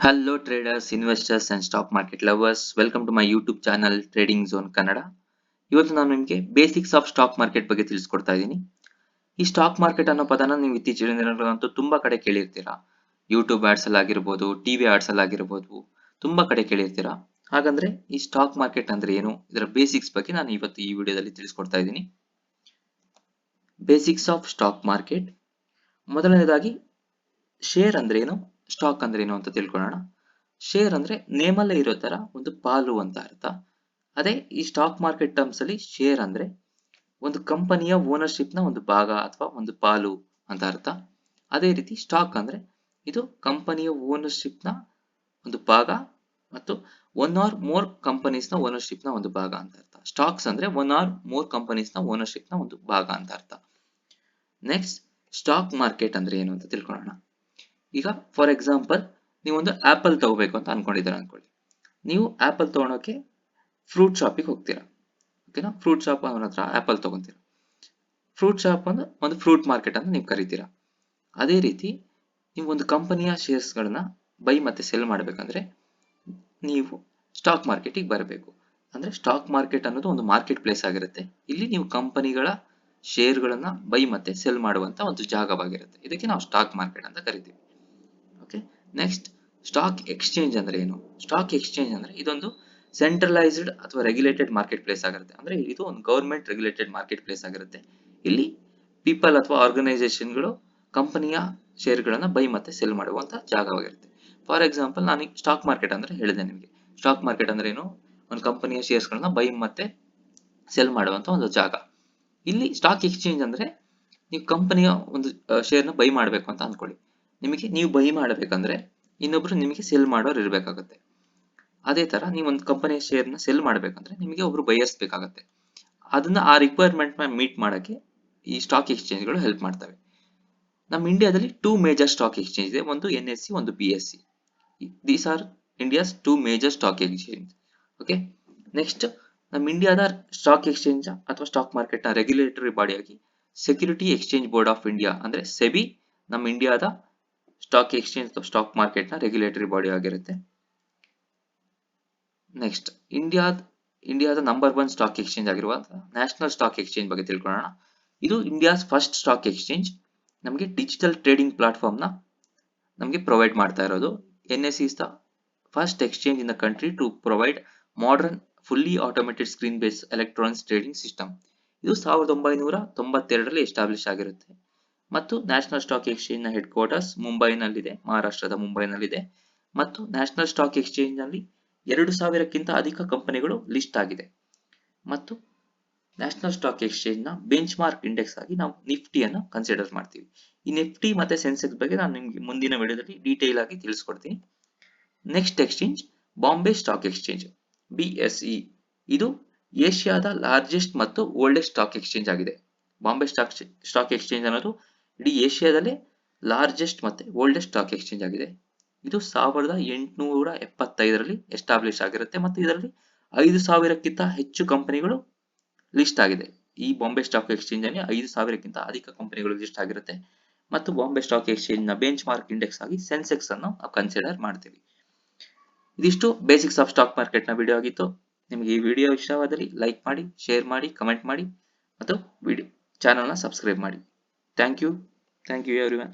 Hello traders, investors and stock market lovers. Welcome to my YouTube channel Trading Zone Kannada. ಇವತ್ತು ನಾನು ನಿಮಗೆ basics of stock market ಬಗ್ಗೆ ತಿಳಿಸ್ಕೊಡ್ತಾ ಇದ್ದೀನಿ. ಈ ಸ್ಟಾಕ್ ಮಾರ್ಕೆಟ್ ಅನ್ನೋ ಪದನ ನೀವು ಇತ್ತೀಚಿನ ದಿನಗಳಂತೂ ತುಂಬಾ ಕಡೆ ಕೇಳಿರ್ತೀರಾ. ಯೂಟ್ಯೂಬ್ ಆಡ್ಸ್ ಅಲ್ಲಿ ಆಗಿರ್ಬೋದು, ಟಿವಿ ಆಡ್ಸ್ ಅಲ್ಲಿ ಆಗಿರ್ಬೋದು, ತುಂಬಾ ಕಡೆ ಕೇಳಿರ್ತೀರಾ. ಹಾಗಂದ್ರೆ ಈ ಸ್ಟಾಕ್ ಮಾರ್ಕೆಟ್ ಅಂದ್ರೆ ಏನು, ಇದರ ಬೇಸಿಕ್ಸ್ ಬಗ್ಗೆ ನಾನು ಇವತ್ತು ಈ ವಿಡಿಯೋದಲ್ಲಿ ತಿಳಿಸ್ಕೊಡ್ತಾ ಇದ್ದೀನಿ. Basics of stock market. ಮೊದಲನೇದಾಗಿ ಶೇರ್ ಅಂದ್ರೆ ಏನು, ಸ್ಟಾಕ್ ಅಂದ್ರೆ ಏನು ಅಂತ ತಿಳ್ಕೊಳ್ಳೋಣ. ಶೇರ್ ಅಂದ್ರೆ ನೇಮಲ್ಲೇ ಇರೋ ತರ ಒಂದು ಪಾಲು ಅಂತ ಅರ್ಥ. ಅದೇ ಈ ಸ್ಟಾಕ್ ಮಾರ್ಕೆಟ್ ಟರ್ಮ್ಸ್ ಅಲ್ಲಿ ಶೇರ್ ಅಂದ್ರೆ ಒಂದು ಕಂಪನಿಯ ಓನರ್ಶಿಪ್ ನ ಒಂದು ಭಾಗ ಅಥವಾ ಒಂದು ಪಾಲು ಅಂತ ಅರ್ಥ. ಅದೇ ರೀತಿ ಸ್ಟಾಕ್ ಅಂದ್ರೆ ಇದು ಕಂಪನಿಯ ಓನರ್ಶಿಪ್ ನ ಒಂದು ಭಾಗ ಮತ್ತು ಒನ್ ಆರ್ ಮೋರ್ ಕಂಪನೀಸ್ ನ ಓನರ್ಶಿಪ್ ನ ಒಂದು ಭಾಗ ಅಂತ ಅರ್ಥ. ಸ್ಟಾಕ್ಸ್ ಅಂದ್ರೆ ಒನ್ ಆರ್ ಮೋರ್ ಕಂಪನೀಸ್ ನ ಓನರ್ಶಿಪ್ ನ ಒಂದು ಭಾಗ ಅಂತ ಅರ್ಥ. ನೆಕ್ಸ್ಟ್, ಸ್ಟಾಕ್ ಮಾರ್ಕೆಟ್ ಅಂದ್ರೆ ಏನು ಅಂತ ತಿಳ್ಕೊಳ್ಳೋಣ. ಈಗ ಫಾರ್ ಎಕ್ಸಾಂಪಲ್, ನೀವೊಂದು ಆಪಲ್ ತಗೋಬೇಕು ಅಂತ ಅನ್ಕೊಂಡಿದ್ದೀರಾ ಅನ್ಕೊಳ್ಳಿ. ನೀವು ಆಪಲ್ ತಗೊಳಕ್ಕೆ ಫ್ರೂಟ್ ಶಾಪಿಗೆ ಹೋಗ್ತೀರಾ. ಓಕೆನಾ, ಫ್ರೂಟ್ ಶಾಪ್ ಅವನ ಹತ್ರ ಆಪಲ್ ತಗೊಂತೀರಾ. ಫ್ರೂಟ್ ಶಾಪ್ ಅಂದ್ರೆ ಒಂದು ಫ್ರೂಟ್ ಮಾರ್ಕೆಟ್ ಅಂತ ನೀವು ಕರಿತೀರಾ. ಅದೇ ರೀತಿ ನೀವು ಒಂದು ಕಂಪನಿಯ ಶೇರ್ಸ್ ಗಳನ್ನ ಬೈ ಮತ್ತೆ ಸೆಲ್ ಮಾಡ್ಬೇಕಂದ್ರೆ ನೀವು ಸ್ಟಾಕ್ ಮಾರ್ಕೆಟಿಗೆ ಬರಬೇಕು. ಅಂದ್ರೆ ಸ್ಟಾಕ್ ಮಾರ್ಕೆಟ್ ಅನ್ನೋದು ಒಂದು ಮಾರ್ಕೆಟ್ ಪ್ಲೇಸ್ ಆಗಿರುತ್ತೆ. ಇಲ್ಲಿ ನೀವು ಕಂಪನಿಗಳ ಶೇರ್ ಗಳನ್ನ ಬೈ ಮತ್ತೆ ಸೆಲ್ ಮಾಡುವಂತ ಒಂದು ಜಾಗವಾಗಿರುತ್ತೆ. ಇದಕ್ಕೆ ನಾವು ಸ್ಟಾಕ್ ಮಾರ್ಕೆಟ್ ಅಂತ ಕರಿತೀವಿ. ಓಕೆ, ನೆಕ್ಸ್ಟ್, ಸ್ಟಾಕ್ ಎಕ್ಸ್ಚೇಂಜ್ ಅಂದ್ರೆ ಏನು. ಸ್ಟಾಕ್ ಎಕ್ಸ್ಚೇಂಜ್ ಅಂದ್ರೆ ಇದೊಂದು ಸೆಂಟ್ರಲೈಸ್ಡ್ ಅಥವಾ ರೆಗ್ಯುಲೇಟೆಡ್ ಮಾರ್ಕೆಟ್ ಪ್ಲೇಸ್ ಆಗಿರುತ್ತೆ. ಅಂದ್ರೆ ಇದು ಒಂದು ಗವರ್ಮೆಂಟ್ ರೆಗ್ಯುಲೇಟೆಡ್ ಮಾರ್ಕೆಟ್ ಪ್ಲೇಸ್ ಆಗಿರುತ್ತೆ. ಇಲ್ಲಿ ಪೀಪಲ್ ಅಥವಾ ಆರ್ಗನೈಸೇಷನ್ಗಳು ಕಂಪನಿಯ ಶೇರ್ ಗಳನ್ನ ಬೈ ಮತ್ತೆ ಸೆಲ್ ಮಾಡುವಂತ ಜಾಗವಾಗಿರುತ್ತೆ. ಫಾರ್ ಎಕ್ಸಾಂಪಲ್, ನಾನು ಸ್ಟಾಕ್ ಮಾರ್ಕೆಟ್ ಅಂದ್ರೆ ಹೇಳಿದೆ ನಿಮಗೆ. ಸ್ಟಾಕ್ ಮಾರ್ಕೆಟ್ ಅಂದ್ರೆ ಏನು, ಒಂದು ಕಂಪನಿಯ ಶೇರ್ಸ್ ಗಳನ್ನ ಬೈ ಮತ್ತೆ ಸೆಲ್ ಮಾಡುವಂತ ಒಂದು ಜಾಗ. ಇಲ್ಲಿ ಸ್ಟಾಕ್ ಎಕ್ಸ್ಚೇಂಜ್ ಅಂದ್ರೆ ನೀವು ಕಂಪನಿಯ ಒಂದು ಶೇರ್ ನ ಬೈ ಮಾಡ್ಬೇಕು ಅಂತ ಅನ್ಕೊಳ್ಳಿ. ನಿಮಗೆ ನೀವು ಬೈ ಮಾಡಬೇಕಂದ್ರೆ ಇನ್ನೊಬ್ರು ನಿಮಗೆ ಸೆಲ್ ಮಾಡೋರು ಇರ್ಬೇಕಾಗುತ್ತೆ. ಅದೇ ತರ ನೀವು ಒಂದು ಕಂಪನಿಯ ಶೇರ್ ನ ಸೆಲ್ ಮಾಡ್ಬೇಕಂದ್ರೆ ನಿಮಗೆ ಒಬ್ರು ಬಯರ್ಸ್ ಬೇಕಾಗುತ್ತೆ. ಅದನ್ನ ಆ ರಿಕ್ವೈರ್ಮೆಂಟ್ ನ ಮೀಟ್ ಮಾಡಕ್ಕೆ ಈ ಸ್ಟಾಕ್ ಎಕ್ಸ್ಚೇಂಜ್ ಗಳು ಹೆಲ್ಪ್ ಮಾಡ್ತವೆ. ನಮ್ಮ ಇಂಡಿಯಾದಲ್ಲಿ ಟೂ ಮೇಜರ್ ಸ್ಟಾಕ್ ಎಕ್ಸ್ಚೇಂಜ್ ಇದೆ. ಒಂದು NSE, ಒಂದು BSE. These are India's two major stock exchange. Okay, next, ನಮ್ಮ ಇಂಡಿಯಾದ ಸ್ಟಾಕ್ ಎಕ್ಸ್ಚೇಂಜ್ ಅಥವಾ ಸ್ಟಾಕ್ ಮಾರ್ಕೆಟ್ ನ ರೆಗ್ಯುಲೇಟರಿ ಬಾಡಿಯಾಗಿ security exchange board of India ಅಂದ್ರೆ ಸೆಬಿ ನಮ್ಮ ಇಂಡಿಯಾದ ಸ್ಟಾಕ್ ಎಕ್ಸ್ಚೇಂಜ್ ಅಥವಾ ಸ್ಟಾಕ್ ಮಾರ್ಕೆಟ್ ನ ರೆಗ್ಯುಲೇಟರಿ ಬಾಡಿ ಆಗಿರುತ್ತೆ. ನೆಕ್ಸ್ಟ್, ಇಂಡಿಯಾದ ನಂಬರ್ 1 ಸ್ಟಾಕ್ ಎಕ್ಸ್ಚೇಂಜ್ ಆಗಿರುವ ನ್ಯಾಷನಲ್ ಸ್ಟಾಕ್ ಎಕ್ಸ್ಚೇಂಜ್ ಬಗ್ಗೆ ತಿಳ್ಕೊಳ್ಳೋಣ. ಇದು ಇಂಡಿಯಾಸ್ ಫಸ್ಟ್ ಸ್ಟಾಕ್ ಎಕ್ಸ್ಚೇಂಜ್. ನಮಗೆ ಡಿಜಿಟಲ್ ಟ್ರೇಡಿಂಗ್ ಪ್ಲಾಟ್ಫಾರ್ಮ್ ನ ನಮಗೆ ಪ್ರೊವೈಡ್ ಮಾಡ್ತಾ ಇರೋದು. NSE is the first exchange in the country to provide modern fully automated screen based electronics trading system. ಇದು 1992ರಲ್ಲಿ ಎಸ್ಟಾಬ್ಲಿಷ್ ಆಗಿರುತ್ತೆ ಮತ್ತು ನ್ಯಾಷನಲ್ ಸ್ಟಾಕ್ ಎಕ್ಸ್ಚೇಂಜ್ ನ ಹೆಡ್ ಕ್ವಾರ್ಟರ್ಸ್ ಮುಂಬೈನಲ್ಲಿದೆ, ಮಹಾರಾಷ್ಟ್ರದ ಮುಂಬೈನಲ್ಲಿದೆ. ಮತ್ತು ನ್ಯಾಷನಲ್ ಸ್ಟಾಕ್ ಎಕ್ಸ್ಚೇಂಜ್ ನಲ್ಲಿ 2000ಕ್ಕಿಂತ ಅಧಿಕ ಕಂಪನಿಗಳು ಲಿಸ್ಟ್ ಆಗಿದೆ. ಮತ್ತು ನ್ಯಾಷನಲ್ ಸ್ಟಾಕ್ ಎಕ್ಸ್ಚೇಂಜ್ ನ ಬೆಂಚ್ ಮಾರ್ಕ್ ಇಂಡೆಕ್ಸ್ ಆಗಿ ನಾವು ನಿಫ್ಟಿಯನ್ನು ಕನ್ಸಿಡರ್ ಮಾಡ್ತೀವಿ. ಈ ನಿಫ್ಟಿ ಮತ್ತೆ ಸೆನ್ಸೆಕ್ಸ್ ಬಗ್ಗೆ ನಾನು ನಿಮ್ಗೆ ಮುಂದಿನ ವಿಡಿಯೋದಲ್ಲಿ ಡೀಟೇಲ್ ಆಗಿ ತಿಳಿಸ್ಕೊಡ್ತೀನಿ. Next exchange Bombay stock exchange, BSE. ಇದು ಏಷ್ಯಾದ ಲಾರ್ಜೆಸ್ಟ್ ಮತ್ತು ಓಲ್ಡೆಸ್ಟ್ ಸ್ಟಾಕ್ ಎಕ್ಸ್ಚೇಂಜ್ ಆಗಿದೆ. ಬಾಂಬೆ ಸ್ಟಾಕ್ ಎಕ್ಸ್ಚೇಂಜ್ ಅನ್ನೋದು ಇಡೀ ಏಷ್ಯಾದಲ್ಲೇ ಲಾರ್ಜೆಸ್ಟ್ ಮತ್ತೆ ಓಲ್ಡೆಸ್ಟ್ ಸ್ಟಾಕ್ ಎಕ್ಸ್ಚೇಂಜ್ ಆಗಿದೆ. ಇದು 1875ರಲ್ಲಿ ಎಸ್ಟಾಬ್ಲಿಷ್ ಆಗಿರುತ್ತೆ ಮತ್ತು ಇದರಲ್ಲಿ 5000ಕ್ಕಿಂತ ಹೆಚ್ಚು ಕಂಪನಿಗಳು ಲಿಸ್ಟ್ ಆಗಿದೆ. ಈ ಬಾಂಬೆ ಸ್ಟಾಕ್ ಎಕ್ಸ್ಚೇಂಜ್ ಅಲ್ಲಿ 5000ಕ್ಕಿಂತ ಅಧಿಕ ಕಂಪನಿಗಳು ಲಿಸ್ಟ್ ಆಗಿರುತ್ತೆ ಮತ್ತು ಬಾಂಬೆ ಸ್ಟಾಕ್ ಎಕ್ಸ್ಚೇಂಜ್ ನ ಬೆಂಚ್ ಮಾರ್ಕ್ ಇಂಡೆಕ್ಸ್ ಆಗಿ ಸೆನ್ಸೆಕ್ಸ್ ಅನ್ನು ನಾವು ಕನ್ಸಿಡರ್ ಮಾಡ್ತೀವಿ. ಇದಿಷ್ಟು ಬೇಸಿಕ್ಸ್ ಆಫ್ ಸ್ಟಾಕ್ ಮಾರ್ಕೆಟ್ ನ ವಿಡಿಯೋ ಆಗಿತ್ತು. ನಿಮಗೆ ಈ ವಿಡಿಯೋ ಇಷ್ಟವಾದಲ್ಲಿ ಲೈಕ್ ಮಾಡಿ, ಶೇರ್ ಮಾಡಿ, ಕಮೆಂಟ್ ಮಾಡಿ ಮತ್ತು ಚಾನೆಲ್ ನ ಸಬ್ಸ್ಕ್ರೈಬ್ ಮಾಡಿ. Thank you everyone.